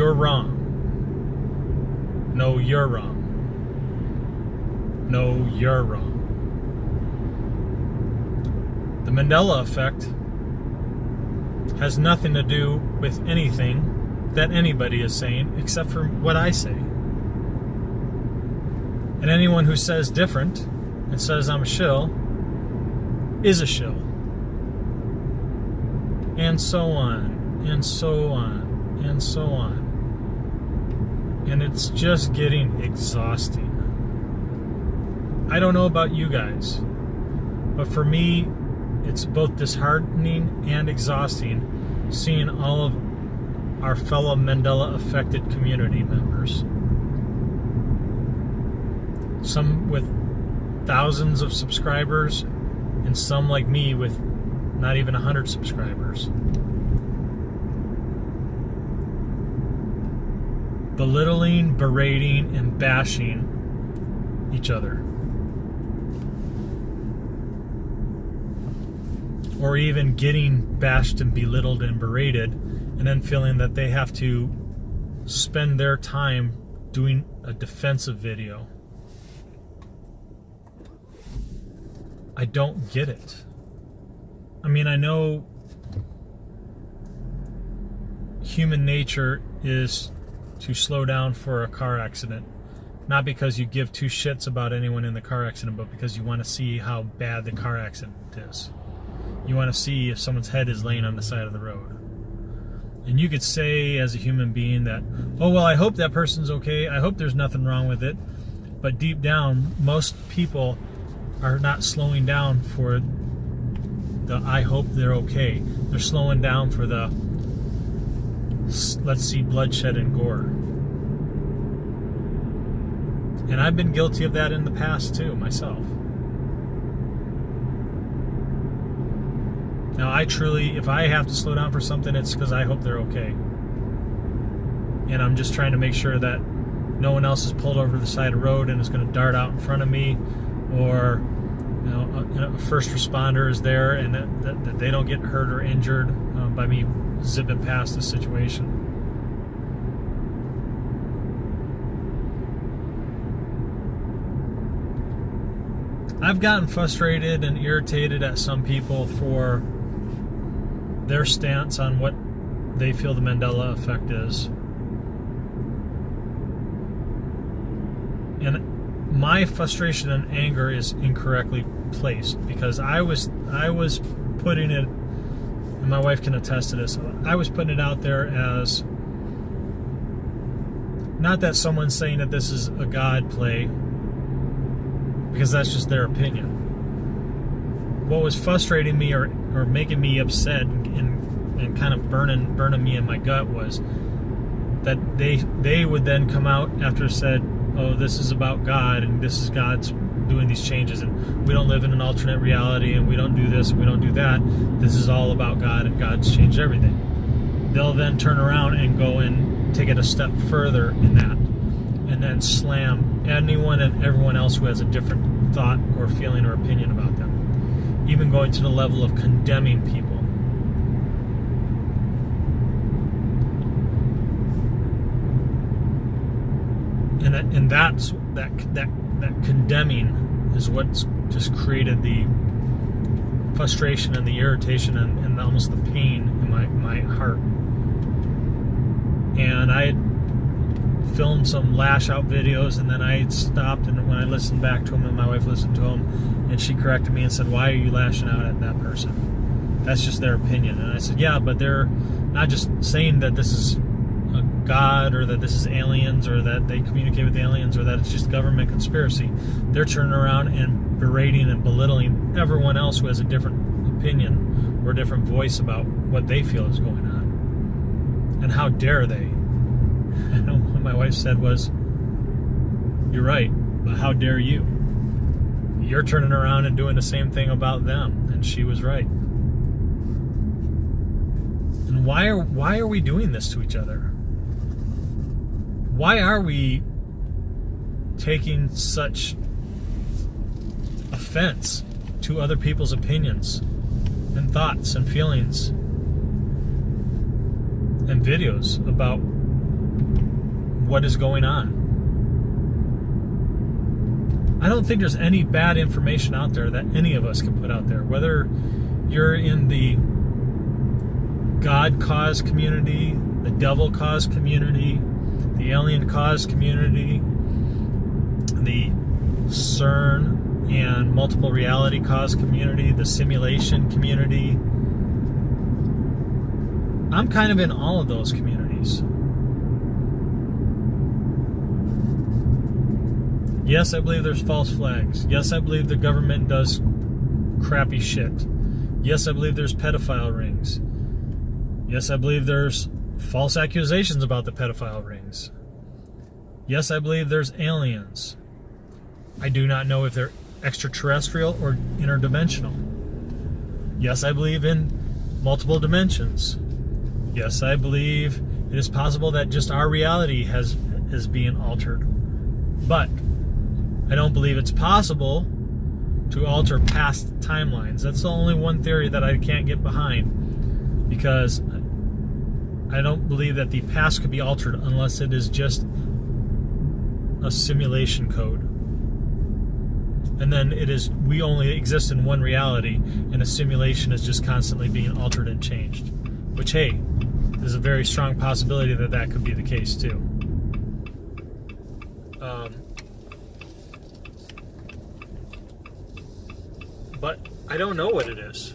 you're wrong. No, you're wrong. No, you're wrong. The Mandela Effect has nothing to do with anything that anybody is saying except for what I say. And anyone who says different and says I'm a shill is a shill. And so on, and so on, and so on. And it's just getting exhausting. I don't know about you guys, but for me, it's both disheartening and exhausting seeing all of our fellow Mandela affected community members, some with thousands of subscribers and some like me with not even 100 subscribers, belittling, berating, and bashing each other, or even getting bashed and belittled and berated and then feeling that they have to spend their time doing a defensive video. I don't get it. I mean, I know human nature is to slow down for a car accident, not because you give two shits about anyone in the car accident, but because you want to see how bad the car accident is. You want to see if someone's head is laying on the side of the road. And you could say as a human being that, oh, well, I hope that person's okay. I hope there's nothing wrong with it. But deep down, most people are not slowing down for the I hope they're okay. They're slowing down for the let's see bloodshed and gore. And I've been guilty of that in the past too, myself. Now, I truly, if I have to slow down for something, it's because I hope they're okay. And I'm just trying to make sure that no one else is pulled over the side of the road and is going to dart out in front of me, or a first responder is there and that they don't get hurt or injured by me zipping past the situation. I've gotten frustrated and irritated at some people for their stance on what they feel the Mandela Effect is. And my frustration and anger is incorrectly placed, because I was putting it, and my wife can attest to this, I was putting it out there as not that someone's saying that this is a God play, because that's just their opinion. What was frustrating me or making me upset and kind of burning me in my gut was that they would then come out after said, oh, this is about God and this is God's doing these changes and we don't live in an alternate reality and we don't do this and we don't do that. This is all about God and God's changed everything. They'll then turn around and go and take it a step further in that and then slam anyone and everyone else who has a different thought or feeling or opinion about them. Even going to the level of condemning people. And that's that condemning is what's just created the frustration and the irritation and almost the pain in my heart. And I filmed some lash out videos, and then I stopped, and when I listened back to them, and my wife listened to them, and she corrected me and said, why are you lashing out at that person? That's just their opinion. And I said, yeah, but they're not just saying that this is a God or that this is aliens or that they communicate with aliens or that it's just government conspiracy. They're turning around and berating and belittling everyone else who has a different opinion or a different voice about what they feel is going on. And how dare they? And what my wife said was, you're right, but how dare you? You're turning around and doing the same thing about them. And she was right. And why are we doing this to each other? Why are we taking such offense to other people's opinions and thoughts and feelings and videos about what is going on. I don't think there's any bad information out there that any of us can put out there. Whether you're in the God cause community, the devil cause community, the alien cause community, the CERN and multiple reality cause community, the simulation community. I'm kind of in all of those communities. Yes, I believe there's false flags. Yes, I believe the government does crappy shit. Yes, I believe there's pedophile rings. Yes, I believe there's false accusations about the pedophile rings. Yes, I believe there's aliens. I do not know if they're extraterrestrial or interdimensional. Yes, I believe in multiple dimensions. Yes, I believe it is possible that just our reality is being altered. But I don't believe it's possible to alter past timelines. That's the only one theory that I can't get behind, because I don't believe that the past could be altered unless it is just a simulation code. And then we only exist in one reality, and a simulation is just constantly being altered and changed. Which, hey, there's a very strong possibility that that could be the case too. But I don't know what it is.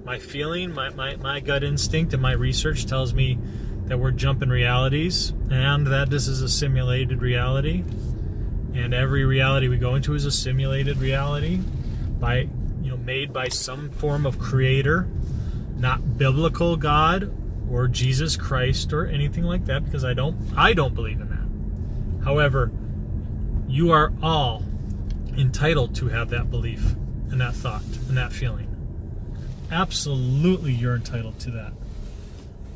My feeling, my gut instinct and my research tells me that we're jumping realities and that this is a simulated reality. And every reality we go into is a simulated reality made by some form of creator, not biblical God or Jesus Christ or anything like that, because I don't believe in that. However, you are all entitled to have that belief and that thought and that feeling. Absolutely, you're entitled to that.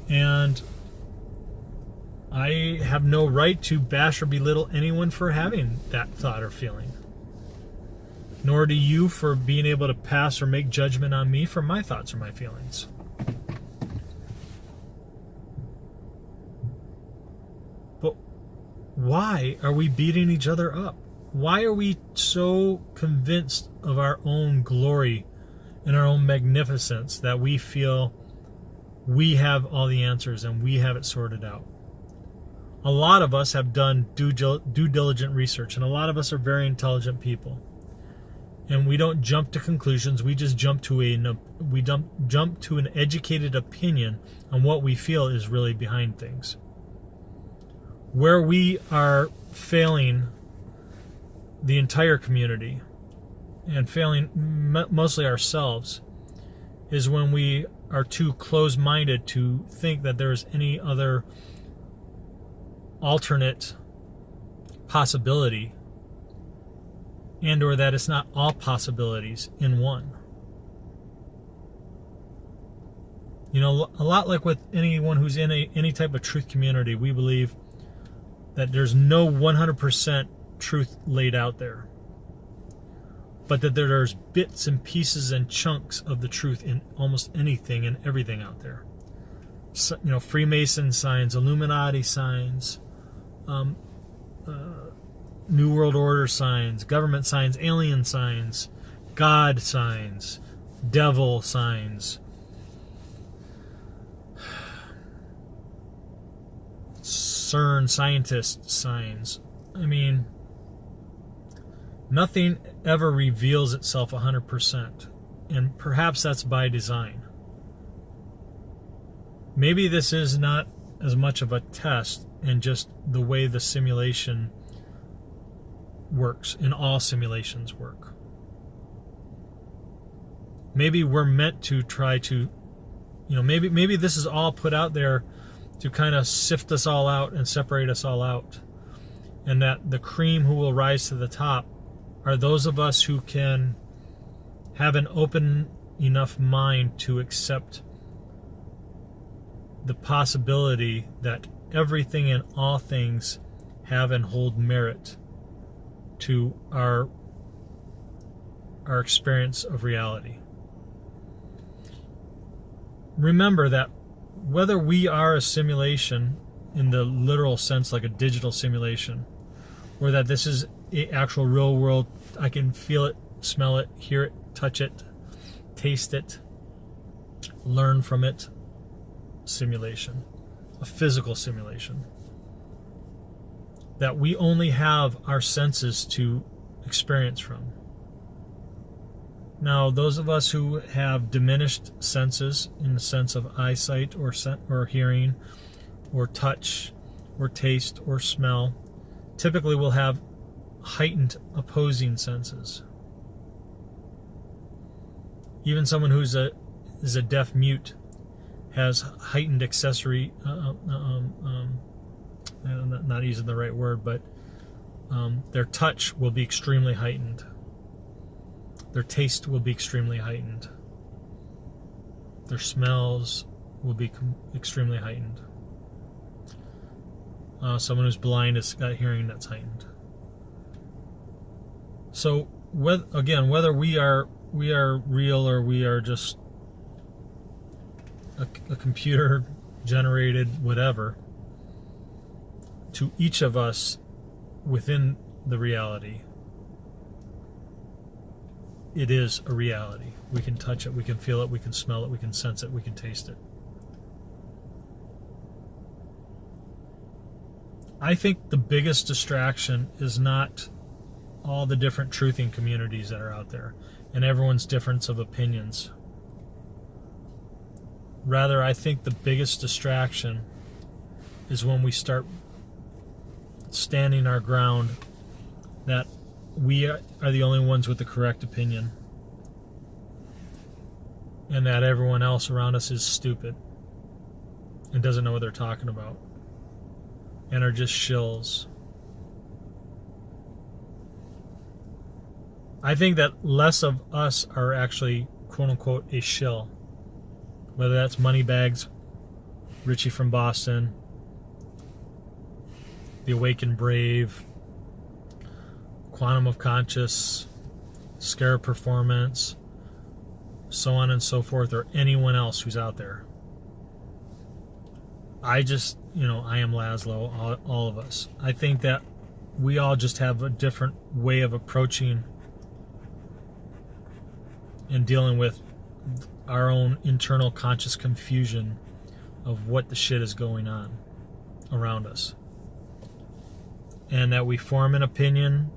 And I have no right to bash or belittle anyone for having that thought or feeling. Nor do you for being able to pass or make judgment on me for my thoughts or my feelings. But why are we beating each other up? Why are we so convinced of our own glory and our own magnificence that we feel we have all the answers and we have it sorted out? A lot of us have done due diligent research, and a lot of us are very intelligent people. And we don't jump to conclusions. We just jump to an educated opinion on what we feel is really behind things. Where we are failing the entire community and failing mostly ourselves is when we are too close-minded to think that there's any other alternate possibility, and or that it's not all possibilities in one. You know, a lot like with anyone who's in any type of truth community, we believe that there's no 100% truth laid out there, but that there's bits and pieces and chunks of the truth in almost anything and everything out there. So, you know, Freemason signs, Illuminati signs, New World Order signs, government signs, alien signs, God signs, devil signs, CERN scientist signs. I mean, nothing ever reveals itself 100%, and perhaps that's by design. Maybe this is not as much of a test and just the way the simulation works, and all simulations work. Maybe we're meant to try to, maybe this is all put out there to kind of sift us all out and separate us all out, and that the cream who will rise to the top are those of us who can have an open enough mind to accept the possibility that everything and all things have and hold merit to our experience of reality. Remember that whether we are a simulation in the literal sense, like a digital simulation, or that this is an actual real world, I can feel it, smell it, hear it, touch it, taste it, learn from it, simulation, a physical simulation. That we only have our senses to experience from. Now, those of us who have diminished senses in the sense of eyesight or hearing or touch or taste or smell typically will have heightened opposing senses. Even someone who's is a deaf mute has heightened accessory, not using the right word, but their touch will be extremely heightened. Their taste will be extremely heightened. Their smells will be extremely heightened. Someone who's blind has got hearing that's heightened. So, whether we are real or we are just a computer generated whatever, to each of us within the reality, it is a reality. We can touch it, we can feel it, we can smell it, we can sense it, we can taste it. I think the biggest distraction is not all the different truthing communities that are out there and everyone's difference of opinions. Rather, I think the biggest distraction is when we start standing our ground that we are the only ones with the correct opinion and that everyone else around us is stupid and doesn't know what they're talking about and are just shills. I think that less of us are actually quote-unquote a shill. Whether that's Moneybags, Richie from Boston, The Awakened Brave, Quantum of Conscious, Scarab Performance, so on and so forth, or anyone else who's out there. I am Laszlo, all of us. I think that we all just have a different way of approaching and dealing with our own internal conscious confusion of what the shit is going on around us. And that we form an opinion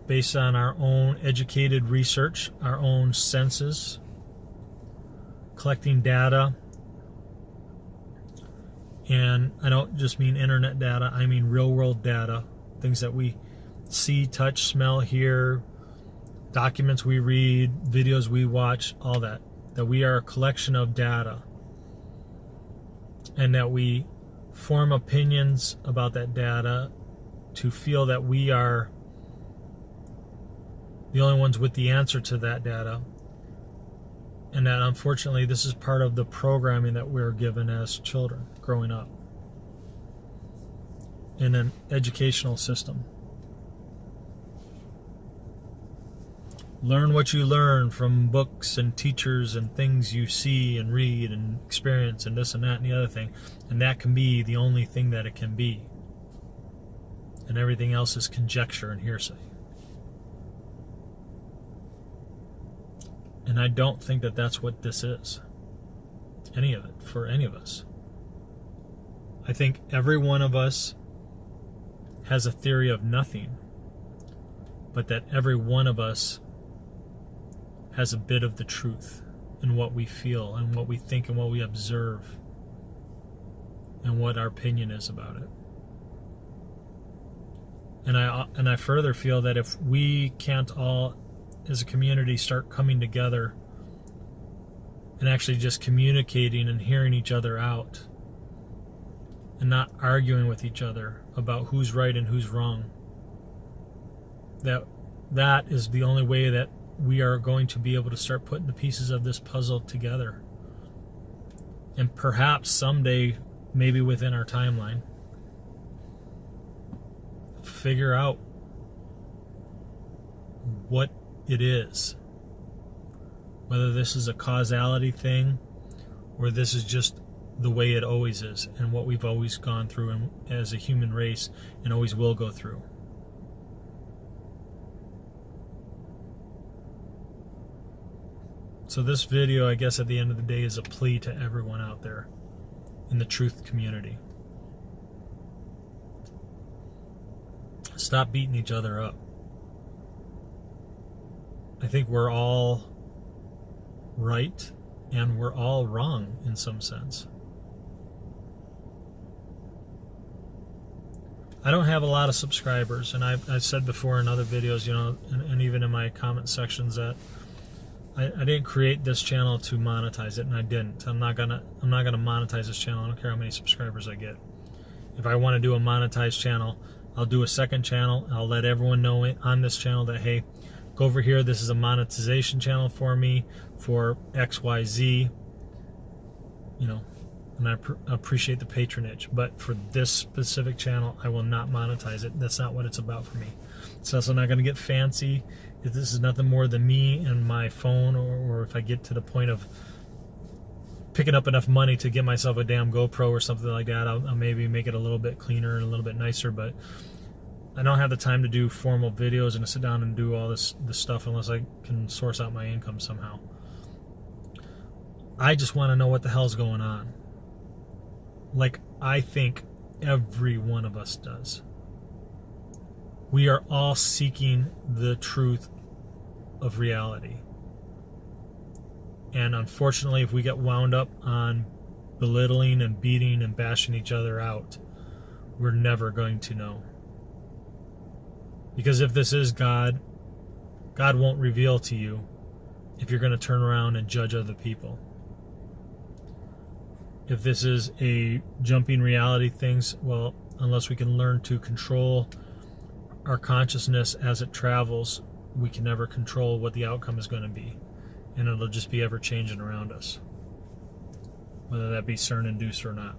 based on our own educated research, our own senses, collecting data. And I don't just mean internet data, I mean real world data, things that we see, touch, smell, hear, documents we read, videos we watch, all that. That we are a collection of data. And that we form opinions about that data to feel that we are the only ones with the answer to that data. And that unfortunately this is part of the programming that we're given as children growing up in an educational system. Learn what you learn from books and teachers and things you see and read and experience and this and that and the other thing. And that can be the only thing that it can be. And everything else is conjecture and hearsay. And I don't think that that's what this is. Any of it, for any of us. I think every one of us has a theory of nothing, but that every one of us has a bit of the truth in what we feel and what we think and what we observe and what our opinion is about it. And I further feel that if we can't all as a community start coming together and actually just communicating and hearing each other out and not arguing with each other about who's right and who's wrong, that is the only way that we are going to be able to start putting the pieces of this puzzle together. And perhaps someday, maybe within our timeline, figure out what it is. Whether this is a causality thing or this is just the way it always is and what we've always gone through and as a human race and always will go through. So this video, I guess at the end of the day, is a plea to everyone out there in the truth community. Stop beating each other up. I think we're all right and we're all wrong in some sense. I don't have a lot of subscribers, and I've said before in other videos, you know, and even in my comment sections that I didn't create this channel to monetize it, and I didn't. I'm not gonna monetize this channel. I don't care how many subscribers I get. If I want to do a monetized channel, I'll do a second channel. I'll let everyone know on this channel that, hey, go over here. This is a monetization channel for me for XYZ. You know, and I appreciate the patronage. But for this specific channel, I will not monetize it. That's not what it's about for me. It's also not going to get fancy. If this is nothing more than me and my phone, or if I get to the point of picking up enough money to get myself a damn GoPro or something like that, I'll maybe make it a little bit cleaner and a little bit nicer. But I don't have the time to do formal videos and to sit down and do all this stuff unless I can source out my income somehow. I just want to know what the hell's going on. Like I think every one of us does. We are all seeking the truth of reality. And unfortunately, if we get wound up on belittling and beating and bashing each other out, we're never going to know. Because if this is God, God won't reveal to you if you're going to turn around and judge other people. If this is a jumping reality things, well, unless we can learn to control our consciousness as it travels, we can never control what the outcome is going to be. And it'll just be ever changing around us, whether that be CERN-induced or not.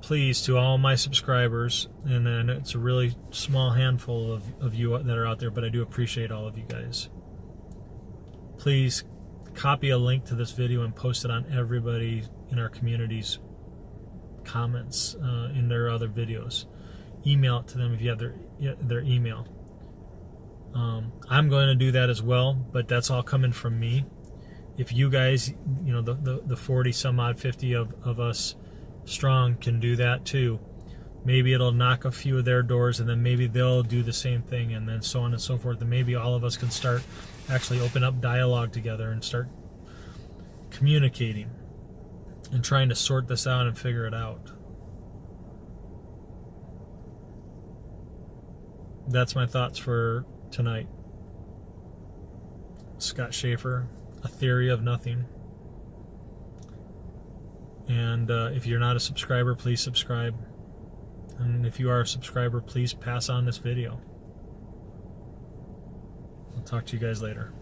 Please, to all my subscribers, and then it's a really small handful of you that are out there, but I do appreciate all of you guys. Please copy a link to this video and post it on everybody in our community's comments in their other videos. Email it to them if you have their email. I'm going to do that as well, but that's all coming from me. If you guys, you know, the 40 some odd 50 of us strong can do that too, maybe it'll knock a few of their doors, and then maybe they'll do the same thing, and then so on and so forth, and maybe all of us can start actually open up dialogue together and start communicating and trying to sort this out and figure it out. That's my thoughts for tonight. Scott Schaefer, A Theory of Nothing. And if you're not a subscriber, please subscribe. And if you are a subscriber, please pass on this video. I'll talk to you guys later.